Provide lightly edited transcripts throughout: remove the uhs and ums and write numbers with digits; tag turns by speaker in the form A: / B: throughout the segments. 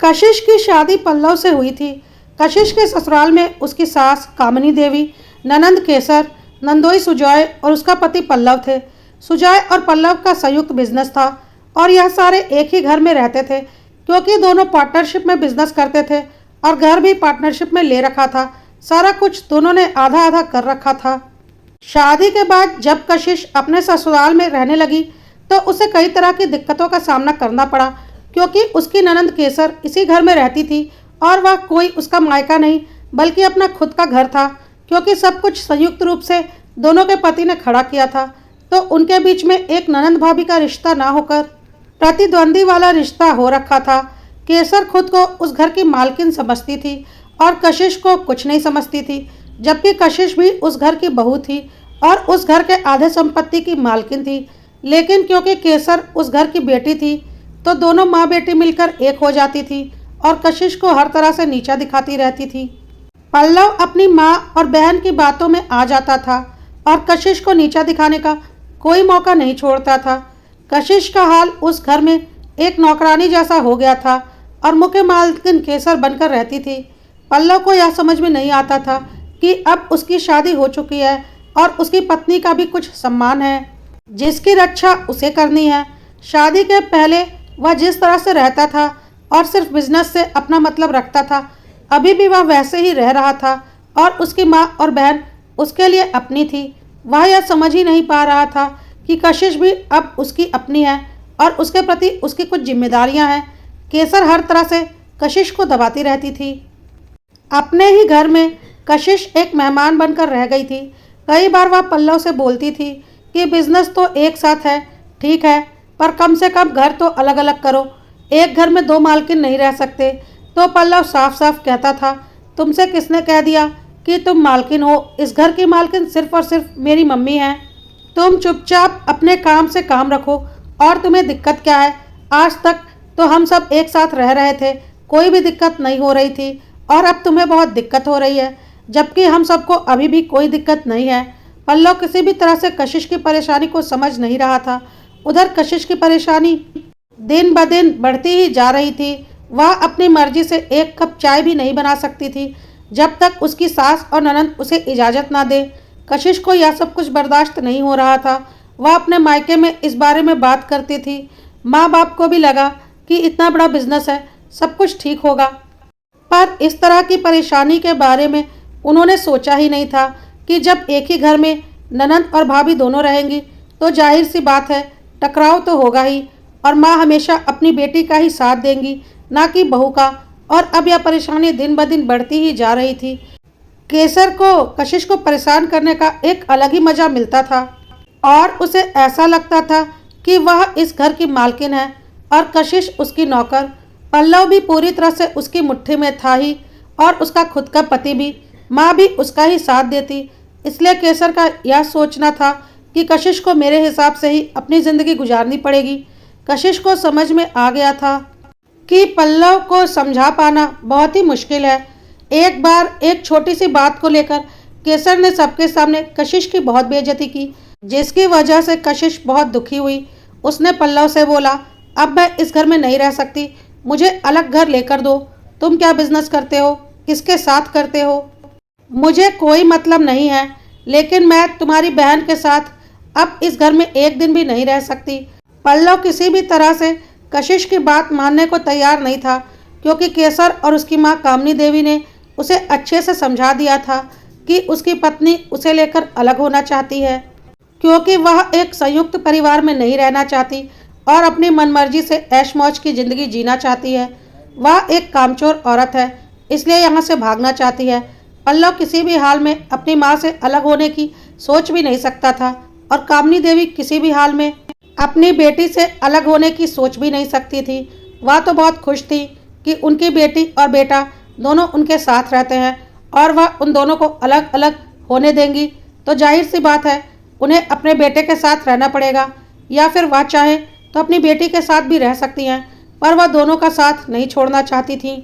A: कशिश की शादी पल्लव से हुई थी। कशिश के ससुराल में उसकी सास कामिनी देवी, ननंद केसर, नंदोई सुजॉय और उसका पति पल्लव थे। सुजॉय और पल्लव का संयुक्त बिजनेस था और यह सारे एक ही घर में रहते थे क्योंकि दोनों पार्टनरशिप में बिजनेस करते थे और घर भी पार्टनरशिप में ले रखा था। सारा कुछ दोनों ने आधा आधा कर रखा था। शादी के बाद जब कशिश अपने ससुराल में रहने लगी तो उसे कई तरह की दिक्कतों का सामना करना पड़ा क्योंकि उसकी ननंद केसर इसी घर में रहती थी और वह कोई उसका मायका नहीं बल्कि अपना खुद का घर था क्योंकि सब कुछ संयुक्त रूप से दोनों के पति ने खड़ा किया था। तो उनके बीच में एक ननंद भाभी का रिश्ता ना होकर प्रतिद्वंदी वाला रिश्ता हो रखा था। केसर खुद को उस घर की मालकिन समझती थी और कशिश को कुछ नहीं समझती थी, जबकि कशिश भी उस घर की बहू थी और उस घर के आधे संपत्ति की मालकिन थी। लेकिन क्योंकि केसर उस घर की बेटी थी तो दोनों माँ बेटी मिलकर एक हो जाती थी और कशिश को हर तरह से नीचा दिखाती रहती थी। पल्लव अपनी माँ और बहन की बातों में आ जाता था और कशिश को नीचा दिखाने का कोई मौका नहीं छोड़ता था। कशिश का हाल उस घर में एक नौकरानी जैसा हो गया था और मुख्य मालकिन केसर बनकर रहती थी। पल्लव को यह समझ में नहीं आता था कि अब उसकी शादी हो चुकी है और उसकी पत्नी का भी कुछ सम्मान है जिसकी रक्षा उसे करनी है। शादी के पहले वह जिस तरह से रहता था और सिर्फ बिजनेस से अपना मतलब रखता था, अभी भी वह वैसे ही रह रहा था और उसकी माँ और बहन उसके लिए अपनी थी। वह यह समझ ही नहीं पा रहा था कि कशिश भी अब उसकी अपनी है और उसके प्रति उसकी कुछ जिम्मेदारियां हैं। केसर हर तरह से कशिश को दबाती रहती थी। अपने ही घर में कशिश एक मेहमान बनकर रह गई थी। कई बार वह पल्लव से बोलती थी कि बिजनेस तो एक साथ है, ठीक है, पर कम से कम घर तो अलग अलग करो, एक घर में दो मालकिन नहीं रह सकते। तो पल्लव साफ साफ कहता था, तुमसे किसने कह दिया कि तुम मालकिन हो? इस घर की मालकिन सिर्फ और सिर्फ मेरी मम्मी है। तुम चुपचाप अपने काम से काम रखो। और तुम्हें दिक्कत क्या है? आज तक तो हम सब एक साथ रह रहे थे, कोई भी दिक्कत नहीं हो रही थी और अब तुम्हें बहुत दिक्कत हो रही है, जबकि हम सबको अभी भी कोई दिक्कत नहीं है। पल्लव किसी भी तरह से कशिश की परेशानी को समझ नहीं रहा था। उधर कशिश की परेशानी दिन ब दिन बढ़ती ही जा रही थी। वह अपनी मर्जी से एक कप चाय भी नहीं बना सकती थी जब तक उसकी सास और ननंद उसे इजाज़त ना दे। कशिश को यह सब कुछ बर्दाश्त नहीं हो रहा था। वह अपने मायके में इस बारे में बात करती थी। माँ बाप को भी लगा कि इतना बड़ा बिजनेस है, सब कुछ ठीक होगा, पर इस तरह की परेशानी के बारे में उन्होंने सोचा ही नहीं था कि जब एक ही घर में ननंद और भाभी दोनों रहेंगी तो जाहिर सी बात है टकराव तो होगा ही और माँ हमेशा अपनी बेटी का ही साथ देंगी, ना कि बहू का। और अब यह परेशानी दिन ब दिन बढ़ती ही जा रही थी। केसर को कशिश को परेशान करने का एक अलग ही मज़ा मिलता था और उसे ऐसा लगता था कि वह इस घर की मालकिन है और कशिश उसकी नौकर। पल्लव भी पूरी तरह से उसकी मुट्ठी में था ही और उसका खुद का पति भी। माँ भी उसका ही साथ देती। इसलिए केसर का यह सोचना था कि कशिश को मेरे हिसाब से ही अपनी ज़िंदगी गुजारनी पड़ेगी। कशिश को समझ में आ गया था कि पल्लव को समझा पाना बहुत ही मुश्किल है। एक बार एक छोटी सी बात को लेकर केसर ने सबके सामने कशिश की बहुत बेइज्जती की, जिसकी वजह से कशिश बहुत दुखी हुई। उसने पल्लव से बोला, अब मैं इस घर में नहीं रह सकती, मुझे अलग घर लेकर दो। तुम क्या बिजनेस करते हो, किसके साथ करते हो, मुझे कोई मतलब नहीं है, लेकिन मैं तुम्हारी बहन के साथ अब इस घर में एक दिन भी नहीं रह सकती। पल्लव किसी भी तरह से कशिश की बात मानने को तैयार नहीं था क्योंकि केसर और उसकी माँ कामिनी देवी ने उसे अच्छे से समझा दिया था कि उसकी पत्नी उसे लेकर अलग होना चाहती है क्योंकि वह एक संयुक्त परिवार में नहीं रहना चाहती और अपनी मनमर्जी से ऐश मौज की ज़िंदगी जीना चाहती है। वह एक कामचोर औरत है, इसलिए यहाँ से भागना चाहती है। पल्लव किसी भी हाल में अपनी माँ से अलग होने की सोच भी नहीं सकता था और कामिनी देवी किसी भी हाल में अपनी बेटी से अलग होने की सोच भी नहीं सकती थी। वह तो बहुत खुश थी कि उनकी बेटी और बेटा दोनों उनके साथ रहते हैं और वह उन दोनों को अलग अलग होने देंगी तो जाहिर सी बात है उन्हें अपने बेटे के साथ रहना पड़ेगा, या फिर वह चाहे तो अपनी बेटी के साथ भी रह सकती हैं, पर वह दोनों का साथ नहीं छोड़ना चाहती थी।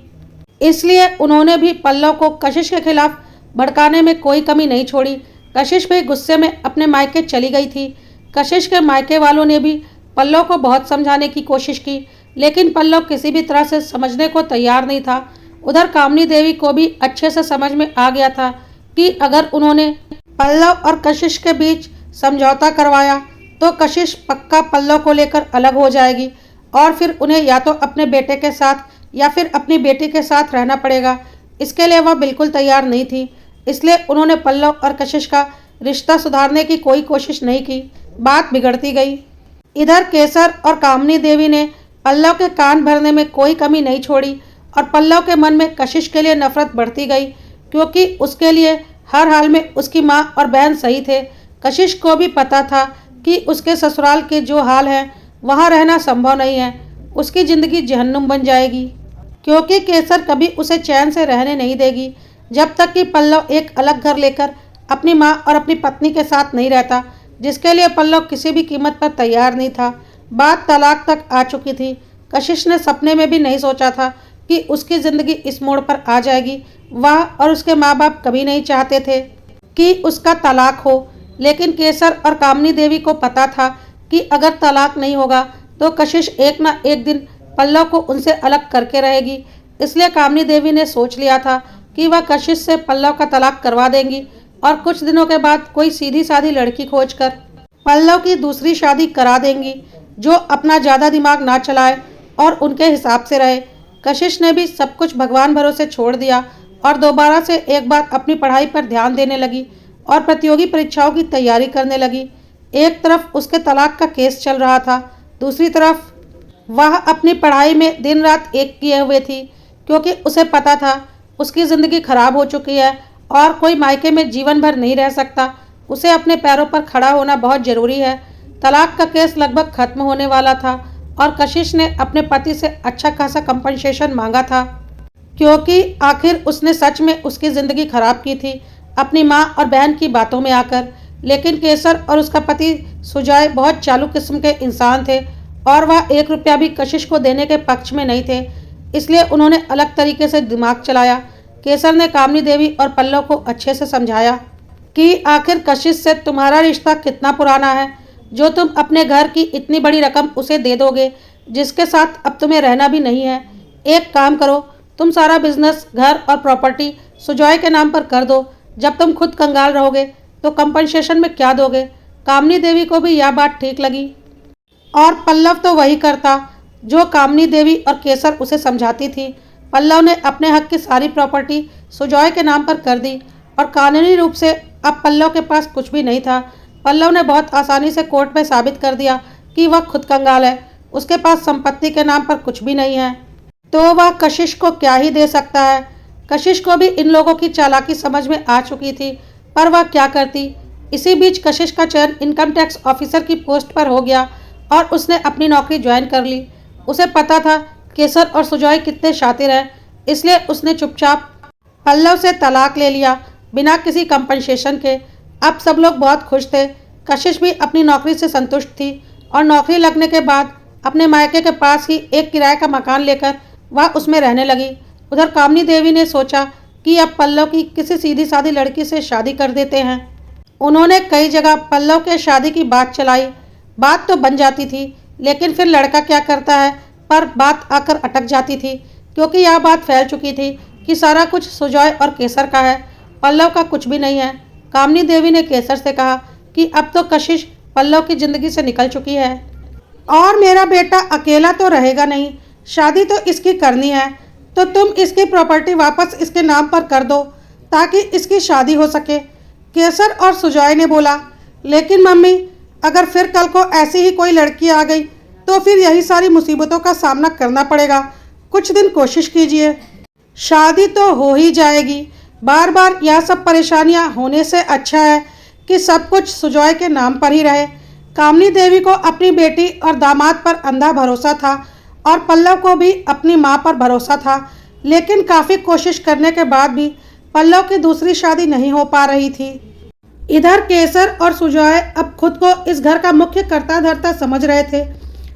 A: इसलिए उन्होंने भी पल्लव को कशिश के खिलाफ भड़काने में कोई कमी नहीं छोड़ी। कशिश भी गुस्से में अपने मायके चली गई थी। कशिश के मायके वालों ने भी पल्लव को बहुत समझाने की कोशिश की, लेकिन पल्लव किसी भी तरह से समझने को तैयार नहीं था। उधर कामिनी देवी को भी अच्छे से समझ में आ गया था कि अगर उन्होंने पल्लव और कशिश के बीच समझौता करवाया तो कशिश पक्का पल्लव को लेकर अलग हो जाएगी और फिर उन्हें या तो अपने बेटे के साथ या फिर अपनी बेटी के साथ रहना पड़ेगा। इसके लिए वह बिल्कुल तैयार नहीं थी। इसलिए उन्होंने पल्लव और कशिश का रिश्ता सुधारने की कोई कोशिश नहीं की। बात बिगड़ती गई। इधर केसर और कामिनी देवी ने पल्लव के कान भरने में कोई कमी नहीं छोड़ी और पल्लव के मन में कशिश के लिए नफरत बढ़ती गई, क्योंकि उसके लिए हर हाल में उसकी माँ और बहन सही थे। कशिश को भी पता था कि उसके ससुराल के जो हाल हैं वहाँ रहना संभव नहीं है। उसकी ज़िंदगी जहन्नुम बन जाएगी, क्योंकि केसर कभी उसे चैन से रहने नहीं देगी जब तक कि पल्लव एक अलग घर लेकर अपनी माँ और अपनी पत्नी के साथ नहीं रहता, जिसके लिए पल्लव किसी भी कीमत पर तैयार नहीं था। बात तलाक तक आ चुकी थी। कशिश ने सपने में भी नहीं सोचा था कि उसकी ज़िंदगी इस मोड़ पर आ जाएगी। वह और उसके माँ बाप कभी नहीं चाहते थे कि उसका तलाक हो, लेकिन केसर और कामिनी देवी को पता था कि अगर तलाक नहीं होगा तो कशिश एक ना एक दिन पल्लव को उनसे अलग करके रहेगी। इसलिए कामिनी देवी ने सोच लिया था कि वह कशिश से पल्लव का तलाक करवा देंगी और कुछ दिनों के बाद कोई सीधी सादी लड़की खोजकर पल्लव की दूसरी शादी करा देंगी, जो अपना ज़्यादा दिमाग ना चलाए और उनके हिसाब से रहे। कशिश ने भी सब कुछ भगवान भरोसे छोड़ दिया और दोबारा से एक बार अपनी पढ़ाई पर ध्यान देने लगी और प्रतियोगी परीक्षाओं की तैयारी करने लगी। एक तरफ उसके तलाक का केस चल रहा था, दूसरी तरफ वह अपनी पढ़ाई में दिन रात एक किए हुए थी, क्योंकि उसे पता था उसकी ज़िंदगी खराब हो चुकी है और कोई मायके में जीवन भर नहीं रह सकता। उसे अपने पैरों पर खड़ा होना बहुत ज़रूरी है। तलाक का केस लगभग खत्म होने वाला था और कशिश ने अपने पति से अच्छा खासा कंपनसेशन मांगा था, क्योंकि आखिर उसने सच में उसकी ज़िंदगी खराब की थी अपनी माँ और बहन की बातों में आकर। लेकिन केसर और उसका पति सुजॉय बहुत चालू किस्म के इंसान थे और वह 1 रुपया भी कशिश को देने के पक्ष में नहीं थे। इसलिए उन्होंने अलग तरीके से दिमाग चलाया। केसर ने कामिनी देवी और पल्लव को अच्छे से समझाया कि आखिर कशिश से तुम्हारा रिश्ता कितना पुराना है, जो तुम अपने घर की इतनी बड़ी रकम उसे दे दोगे जिसके साथ अब तुम्हें रहना भी नहीं है। एक काम करो, तुम सारा बिजनेस, घर और प्रॉपर्टी सुजॉय के नाम पर कर दो। जब तुम खुद कंगाल रहोगे तो कंपनसेशन में क्या दोगे? कामिनी देवी को भी यह बात ठीक लगी और पल्लव तो वही करता जो कामिनी देवी और केसर उसे समझाती थी। पल्लव ने अपने हक की सारी प्रॉपर्टी सुजॉय के नाम पर कर दी और कानूनी रूप से अब पल्लव के पास कुछ भी नहीं था। पल्लव ने बहुत आसानी से कोर्ट में साबित कर दिया कि वह खुद कंगाल है, उसके पास संपत्ति के नाम पर कुछ भी नहीं है, तो वह कशिश को क्या ही दे सकता है। कशिश को भी इन लोगों की चालाकी समझ में आ चुकी थी, पर वह क्या करती। इसी बीच कशिश का चयन इनकम टैक्स ऑफिसर की पोस्ट पर हो गया और उसने अपनी नौकरी ज्वाइन कर ली। उसे पता था केसर और सुजॉय कितने शातिर हैं, इसलिए उसने चुपचाप पल्लव से तलाक ले लिया बिना किसी कंपनसेशन के। अब सब लोग बहुत खुश थे। कशिश भी अपनी नौकरी से संतुष्ट थी और नौकरी लगने के बाद अपने मायके के पास ही एक किराए का मकान लेकर वह उसमें रहने लगी। उधर कामिनी देवी ने सोचा कि अब पल्लव की किसी सीधी सादी लड़की से शादी कर देते हैं। उन्होंने कई जगह पल्लव के शादी की बात चलाई। बात तो बन जाती थी, लेकिन फिर लड़का क्या करता है पर बात आकर अटक जाती थी, क्योंकि यह बात फैल चुकी थी कि सारा कुछ सुजॉय और केसर का है, पल्लव का कुछ भी नहीं है। कामिनी देवी ने केसर से कहा कि अब तो कशिश पल्लव की ज़िंदगी से निकल चुकी है और मेरा बेटा अकेला तो रहेगा नहीं, शादी तो इसकी करनी है, तो तुम इसकी प्रॉपर्टी वापस इसके नाम पर कर दो ताकि इसकी शादी हो सके। केसर और सुजॉय ने बोला, लेकिन मम्मी, अगर फिर कल को ऐसी ही कोई लड़की आ गई तो फिर यही सारी मुसीबतों का सामना करना पड़ेगा। कुछ दिन कोशिश कीजिए, शादी तो हो ही जाएगी। बार बार यह सब परेशानियां होने से अच्छा है कि सब कुछ सुजॉय के नाम पर ही रहे। कामिनी देवी को अपनी बेटी और दामाद पर अंधा भरोसा था और पल्लव को भी अपनी माँ पर भरोसा था, लेकिन काफ़ी कोशिश करने के बाद भी पल्लव की दूसरी शादी नहीं हो पा रही थी। इधर केसर और सुजॉय अब खुद को इस घर का मुख्य कर्ता धर्ता समझ रहे थे।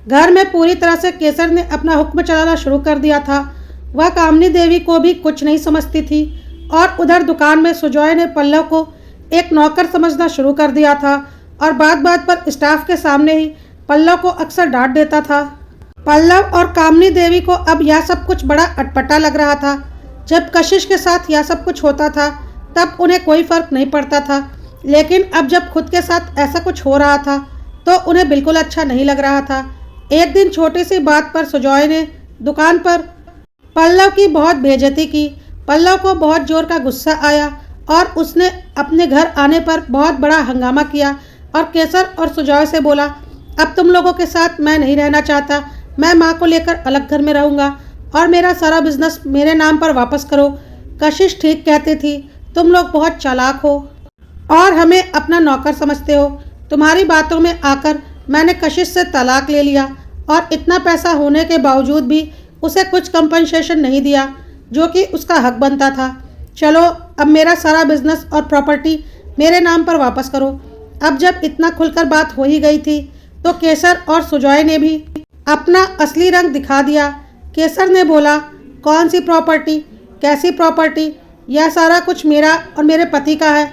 A: घर में पूरी तरह से केसर ने अपना हुक्म चलाना शुरू कर दिया था। वह कामिनी देवी को भी कुछ नहीं समझती थी और उधर दुकान में सुजॉय ने पल्लव को एक नौकर समझना शुरू कर दिया था और बात बात पर स्टाफ के सामने ही पल्लव को अक्सर डांट देता था। पल्लव और कामनी देवी को अब यह सब कुछ बड़ा अटपटा लग रहा था। जब कशिश के साथ यह सब कुछ होता था तब उन्हें कोई फर्क नहीं पड़ता था, लेकिन अब जब खुद के साथ ऐसा कुछ हो रहा था तो उन्हें बिल्कुल अच्छा नहीं लग रहा था। एक दिन छोटी सी बात पर सुजॉय ने दुकान पर पल्लव की बहुत बेइज्जती की। पल्लव को बहुत जोर का गुस्सा आया और उसने अपने घर आने पर बहुत बड़ा हंगामा किया और केसर और सुजॉय से बोला, अब तुम लोगों के साथ मैं नहीं रहना चाहता। मैं माँ को लेकर अलग घर में रहूँगा और मेरा सारा बिजनेस मेरे नाम पर वापस करो। कशिश ठीक कहती थी, तुम लोग बहुत चालाक हो और हमें अपना नौकर समझते हो। तुम्हारी बातों में आकर मैंने कशिश से तलाक ले लिया और इतना पैसा होने के बावजूद भी उसे कुछ कंपनसेशन नहीं दिया जो कि उसका हक बनता था। चलो अब मेरा सारा बिजनेस और प्रॉपर्टी मेरे नाम पर वापस करो। अब जब इतना खुलकर बात हो ही गई थी तो केसर और सुजॉय ने भी अपना असली रंग दिखा दिया। केसर ने बोला, कौन सी प्रॉपर्टी, कैसी प्रॉपर्टी? यह सारा कुछ मेरा और मेरे पति का है।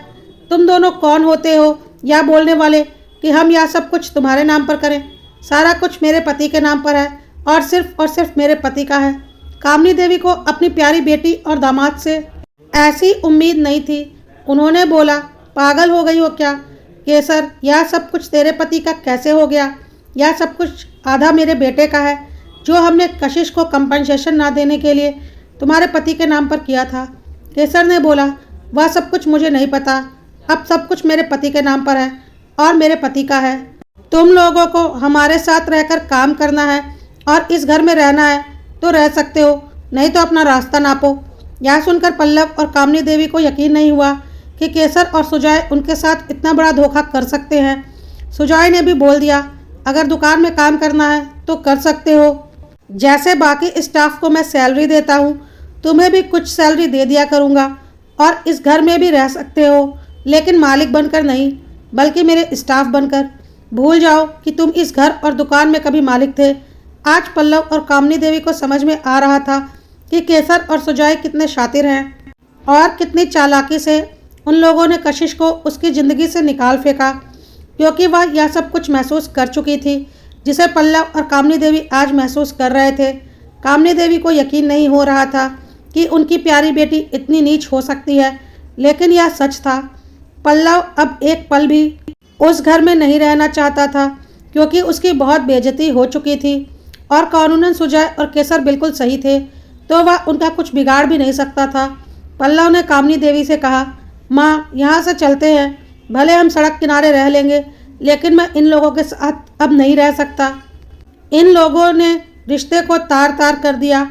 A: तुम दोनों कौन होते हो यह बोलने वाले कि हम यह सब कुछ तुम्हारे नाम पर करें? सारा कुछ मेरे पति के नाम पर है और सिर्फ मेरे पति का है। कामनी देवी को अपनी प्यारी बेटी और दामाद से ऐसी उम्मीद नहीं थी। उन्होंने बोला, पागल हो गई हो क्या केसर? यह सब कुछ तेरे पति का कैसे हो गया? यह सब कुछ आधा मेरे बेटे का है जो हमने कशिश को कंपनसेशन ना देने के लिए तुम्हारे पति के नाम पर किया था। केसर ने बोला, वह सब कुछ मुझे नहीं पता। अब सब कुछ मेरे पति के नाम पर है और मेरे पति का है। तुम लोगों को हमारे साथ रहकर काम करना है और इस घर में रहना है तो रह सकते हो, नहीं तो अपना रास्ता नापो। यह सुनकर पल्लव और कामनी देवी को यकीन नहीं हुआ कि केसर और सुजॉय उनके साथ इतना बड़ा धोखा कर सकते हैं। सुजॉय ने भी बोल दिया, अगर दुकान में काम करना है तो कर सकते हो। जैसे बाकी स्टाफ को मैं सैलरी देता हूँ, तुम्हें भी कुछ सैलरी दे दिया करूँगा और इस घर में भी रह सकते हो, लेकिन मालिक बनकर नहीं बल्कि मेरे स्टाफ बनकर। भूल जाओ कि तुम इस घर और दुकान में कभी मालिक थे। आज पल्लव और कामनी देवी को समझ में आ रहा था कि केसर और सुजॉय कितने शातिर हैं और कितनी चालाकी से उन लोगों ने कशिश को उसकी ज़िंदगी से निकाल फेंका, क्योंकि वह यह सब कुछ महसूस कर चुकी थी जिसे पल्लव और कामनी देवी आज महसूस कर रहे थे। कामनी देवी को यकीन नहीं हो रहा था कि उनकी प्यारी बेटी इतनी नीच हो सकती है, लेकिन यह सच था। पल्लव अब एक पल भी उस घर में नहीं रहना चाहता था क्योंकि उसकी बहुत बेइज्जती हो चुकी थी और कानूनन सुजॉय और केसर बिल्कुल सही थे, तो वह उनका कुछ बिगाड़ भी नहीं सकता था। पल्लव ने कामनी देवी से कहा, माँ यहाँ से चलते हैं, भले हम सड़क किनारे रह लेंगे लेकिन मैं इन लोगों के साथ अब नहीं रह सकता। इन लोगों ने रिश्ते को तार तार कर दिया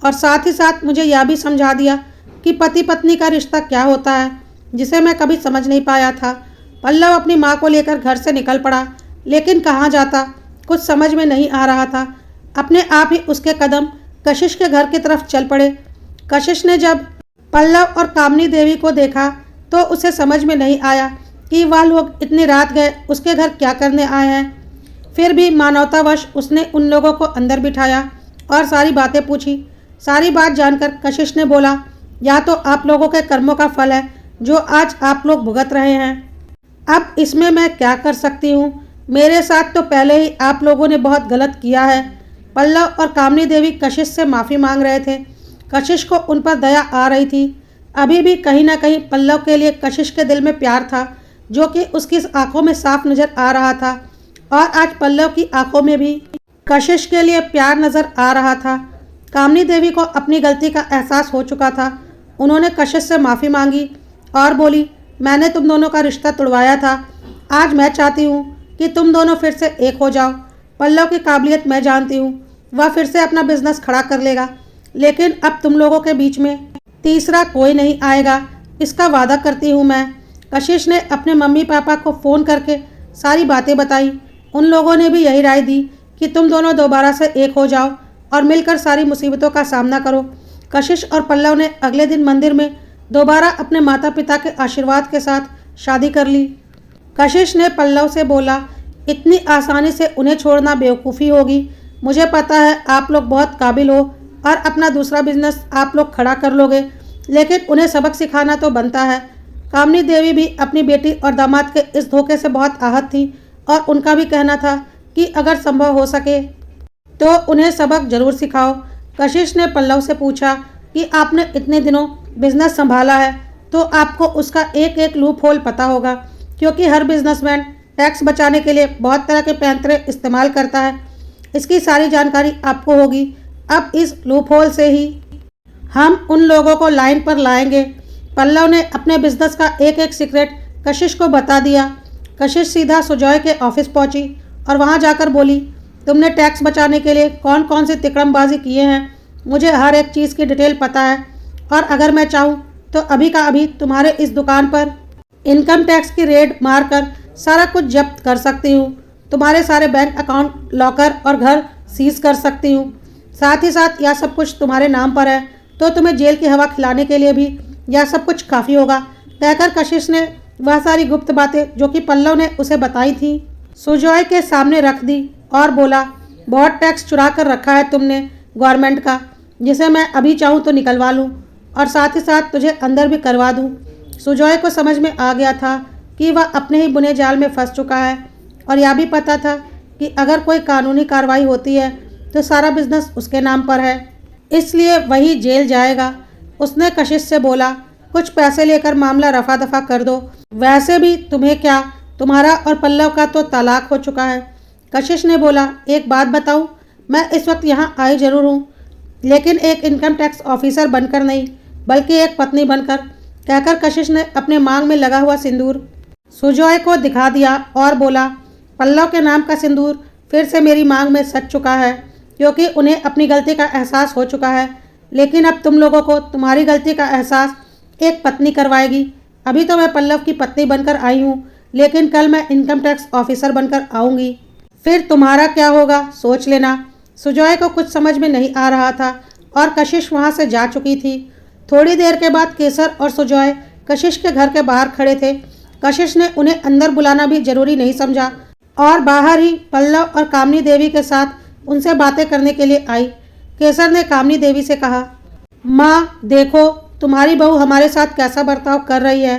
A: और साथ ही साथ मुझे यह भी समझा दिया कि पति पत्नी का रिश्ता क्या होता है, जिसे मैं कभी समझ नहीं पाया था। पल्लव अपनी माँ को लेकर घर से निकल पड़ा, लेकिन कहाँ जाता कुछ समझ में नहीं आ रहा था। अपने आप ही उसके कदम कशिश के घर की तरफ चल पड़े। कशिश ने जब पल्लव और कामनी देवी को देखा तो उसे समझ में नहीं आया कि वह लोग इतनी रात गए उसके घर क्या करने आए हैं। फिर भी मानवतावश उसने उन लोगों को अंदर बिठाया और सारी बातें पूछी। सारी बात जानकर कशिश ने बोला, यह तो आप लोगों के कर्मों का फल है जो आज आप लोग भुगत रहे हैं। अब इसमें मैं क्या कर सकती हूँ? मेरे साथ तो पहले ही आप लोगों ने बहुत गलत किया है। पल्लव और कामनी देवी कशिश से माफ़ी मांग रहे थे। कशिश को उन पर दया आ रही थी। अभी भी कहीं ना कहीं पल्लव के लिए कशिश के दिल में प्यार था जो कि उसकी आंखों में साफ नज़र आ रहा था, और आज पल्लव की आंखों में भी कशिश के लिए प्यार नज़र आ रहा था। कामनी देवी को अपनी गलती का एहसास हो चुका था। उन्होंने कशिश से माफ़ी मांगी और बोली, मैंने तुम दोनों का रिश्ता तोड़वाया था। आज मैं चाहती हूँ कि तुम दोनों फिर से एक हो जाओ। पल्लव की काबिलियत मैं जानती हूँ, वह फिर से अपना बिजनेस खड़ा कर लेगा, लेकिन अब तुम लोगों के बीच में तीसरा कोई नहीं आएगा, इसका वादा करती हूँ मैं। कशिश ने अपने मम्मी पापा को फ़ोन करके सारी बातें बताई। उन लोगों ने भी यही राय दी कि तुम दोनों दोबारा से एक हो जाओ और मिलकर सारी मुसीबतों का सामना करो। कशिश और पल्लव ने अगले दिन मंदिर में दोबारा अपने माता पिता के आशीर्वाद के साथ शादी कर ली। कशिश ने पल्लव से बोला, इतनी आसानी से उन्हें छोड़ना बेवकूफ़ी होगी। मुझे पता है आप लोग बहुत काबिल हो और अपना दूसरा बिजनेस आप लोग खड़ा कर लोगे, लेकिन उन्हें सबक सिखाना तो बनता है। कामनी देवी भी अपनी बेटी और दामाद के इस धोखे से बहुत आहत थी और उनका भी कहना था कि अगर संभव हो सके तो उन्हें सबक जरूर सिखाओ। कशिश ने पल्लव से पूछा कि आपने इतने दिनों बिजनेस संभाला है तो आपको उसका एक एक लूप होल पता होगा, क्योंकि हर बिजनेसमैन टैक्स बचाने के लिए बहुत तरह के पैंतरे इस्तेमाल करता है। इसकी सारी जानकारी आपको होगी। अब इस लूप होल से ही हम उन लोगों को लाइन पर लाएंगे। पल्लव ने अपने बिजनेस का एक एक सीक्रेट कशिश को बता दिया। कशिश सीधा सुजॉय के ऑफिस पहुंची और वहां जाकर बोली, तुमने टैक्स बचाने के लिए कौन कौन सी तिकड़मबाजी किए हैं, मुझे हर एक चीज़ की डिटेल पता है, और अगर मैं चाहूँ तो अभी का अभी तुम्हारे इस दुकान पर इनकम टैक्स की रेड मारकर सारा कुछ जब्त कर सकती हूँ। तुम्हारे सारे बैंक अकाउंट, लॉकर और घर सीज कर सकती हूँ। साथ ही साथ यह सब कुछ तुम्हारे नाम पर है तो तुम्हें जेल की हवा खिलाने के लिए भी यह सब कुछ काफ़ी होगा। कहकर कशिश ने वह सारी गुप्त बातें जो कि पल्लव ने उसे बताई थी सुजॉय के सामने रख दी और बोला, बहुत टैक्स चुरा कर रखा है तुमने गवर्नमेंट का, जिसे मैं अभी चाहूँ तो निकलवा लूँ और साथ ही साथ तुझे अंदर भी करवा दूँ। सुजॉय को समझ में आ गया था कि वह अपने ही बुने जाल में फंस चुका है और यह भी पता था कि अगर कोई कानूनी कार्रवाई होती है तो सारा बिजनेस उसके नाम पर है, इसलिए वही जेल जाएगा। उसने कशिश से बोला, कुछ पैसे लेकर मामला रफा दफा कर दो, वैसे भी तुम्हें क्या, तुम्हारा और पल्लव का तो तलाक हो चुका है। कशिश ने बोला, एक बात बताऊं, मैं इस वक्त यहाँ आई जरूर हूँ, लेकिन एक इनकम टैक्स ऑफिसर बनकर नहीं बल्कि एक पत्नी बनकर। कहकर कशिश ने अपने मांग में लगा हुआ सिंदूर सुजॉय को दिखा दिया और बोला, पल्लव के नाम का सिंदूर फिर से मेरी मांग में सच चुका है, क्योंकि उन्हें अपनी गलती का एहसास हो चुका है। लेकिन अब तुम लोगों को तुम्हारी गलती का एहसास एक पत्नी करवाएगी। अभी तो मैं पल्लव की पत्नी बनकर आई हूँ, लेकिन कल मैं इनकम टैक्स ऑफिसर बनकर आऊँगी, फिर तुम्हारा क्या होगा सोच लेना। सुजॉय को कुछ समझ में नहीं आ रहा था और कशिश वहाँ से जा चुकी थी। थोड़ी देर के बाद केसर और सुजॉय कशिश के घर के बाहर खड़े थे। कशिश ने उन्हें अंदर बुलाना भी जरूरी नहीं समझा और बाहर ही पल्लव और कामनी देवी के साथ उनसे बातें करने के लिए आई। केसर ने कामनी देवी से कहा, माँ देखो, तुम्हारी बहू हमारे साथ कैसा बर्ताव कर रही है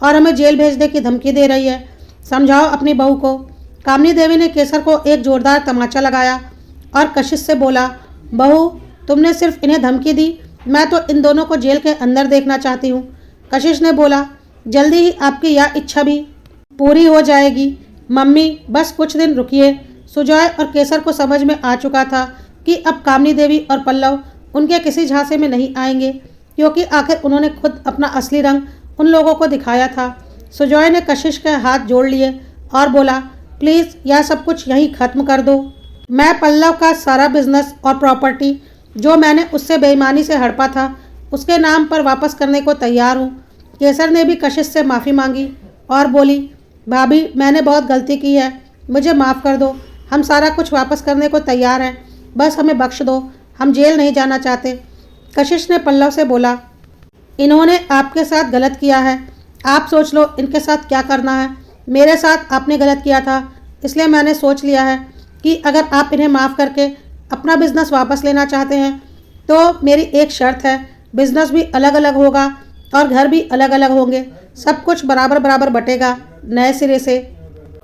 A: और हमें जेल भेजने की धमकी दे रही है, समझाओ अपनी बहू को। कामनी देवी ने केसर को एक जोरदार तमाचा लगाया और कशिश से बोला, बहू तुमने सिर्फ इन्हें धमकी दी, मैं तो इन दोनों को जेल के अंदर देखना चाहती हूँ। कशिश ने बोला, जल्दी ही आपकी यह इच्छा भी पूरी हो जाएगी मम्मी, बस कुछ दिन रुकिए। सुजॉय और केसर को समझ में आ चुका था कि अब कामनी देवी और पल्लव उनके किसी झांसे में नहीं आएंगे, क्योंकि आखिर उन्होंने खुद अपना असली रंग उन लोगों को दिखाया था। सुजॉय ने कशिश के हाथ जोड़ लिए और बोला, प्लीज़ यह सब कुछ यहीं ख़त्म कर दो। मैं पल्लव का सारा बिजनेस और प्रॉपर्टी जो मैंने उससे बेईमानी से हड़पा था उसके नाम पर वापस करने को तैयार हूँ। केसर ने भी कशिश से माफ़ी मांगी और बोली, भाभी मैंने बहुत गलती की है, मुझे माफ़ कर दो, हम सारा कुछ वापस करने को तैयार हैं, बस हमें बख्श दो, हम जेल नहीं जाना चाहते। कशिश ने पल्लव से बोला, इन्होंने आपके साथ गलत किया है, आप सोच लो इनके साथ क्या करना है। मेरे साथ आपने गलत किया था, इसलिए मैंने सोच लिया है कि अगर आप इन्हें माफ़ करके अपना बिजनेस वापस लेना चाहते हैं तो मेरी एक शर्त है, बिजनेस भी अलग अलग होगा और घर भी अलग अलग होंगे, सब कुछ बराबर बराबर बटेगा नए सिरे से।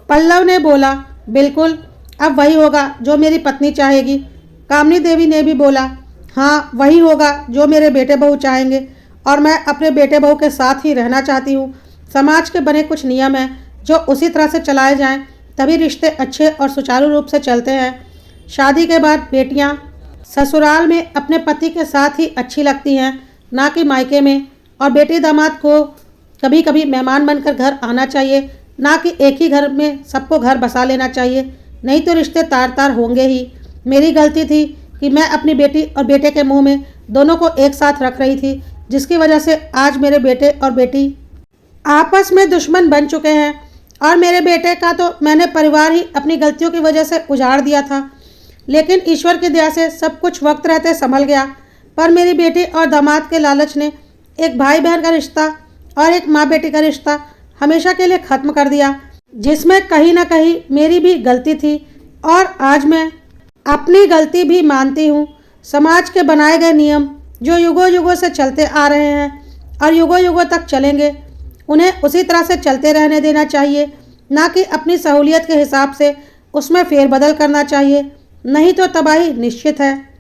A: पल्लव ने बोला, बिल्कुल, अब वही होगा जो मेरी पत्नी चाहेगी। कामनी देवी ने भी बोला, हाँ वही होगा जो मेरे बेटे बहू चाहेंगे और मैं अपने बेटे बहू के साथ ही रहना चाहती हूँ। समाज के बने कुछ नियम हैं जो उसी तरह से चलाए जाएं, तभी रिश्ते अच्छे और सुचारू रूप से चलते हैं। शादी के बाद बेटियाँ ससुराल में अपने पति के साथ ही अच्छी लगती हैं, ना कि मायके में, और बेटी दामाद को कभी कभी मेहमान बनकर घर आना चाहिए, ना कि एक ही घर में सबको घर बसा लेना चाहिए, नहीं तो रिश्ते तार तार होंगे ही। मेरी गलती थी कि मैं अपनी बेटी और बेटे के मुंह में दोनों को एक साथ रख रही थी, जिसकी वजह से आज मेरे बेटे और बेटी आपस में दुश्मन बन चुके हैं और मेरे बेटे का तो मैंने परिवार ही अपनी गलतियों की वजह से उजाड़ दिया था। लेकिन ईश्वर की दया से सब कुछ वक्त रहते संभल गया, पर मेरी बेटी और दामाद के लालच ने एक भाई बहन का रिश्ता और एक माँ बेटी का रिश्ता हमेशा के लिए ख़त्म कर दिया, जिसमें कहीं ना कहीं मेरी भी गलती थी और आज मैं अपनी गलती भी मानती हूँ। समाज के बनाए गए नियम जो युगों युगों से चलते आ रहे हैं और युगों युगों तक चलेंगे, उन्हें उसी तरह से चलते रहने देना चाहिए, ना कि अपनी सहूलियत के हिसाब से उसमें फेरबदल करना चाहिए। नहीं तो तबाही निश्चित है।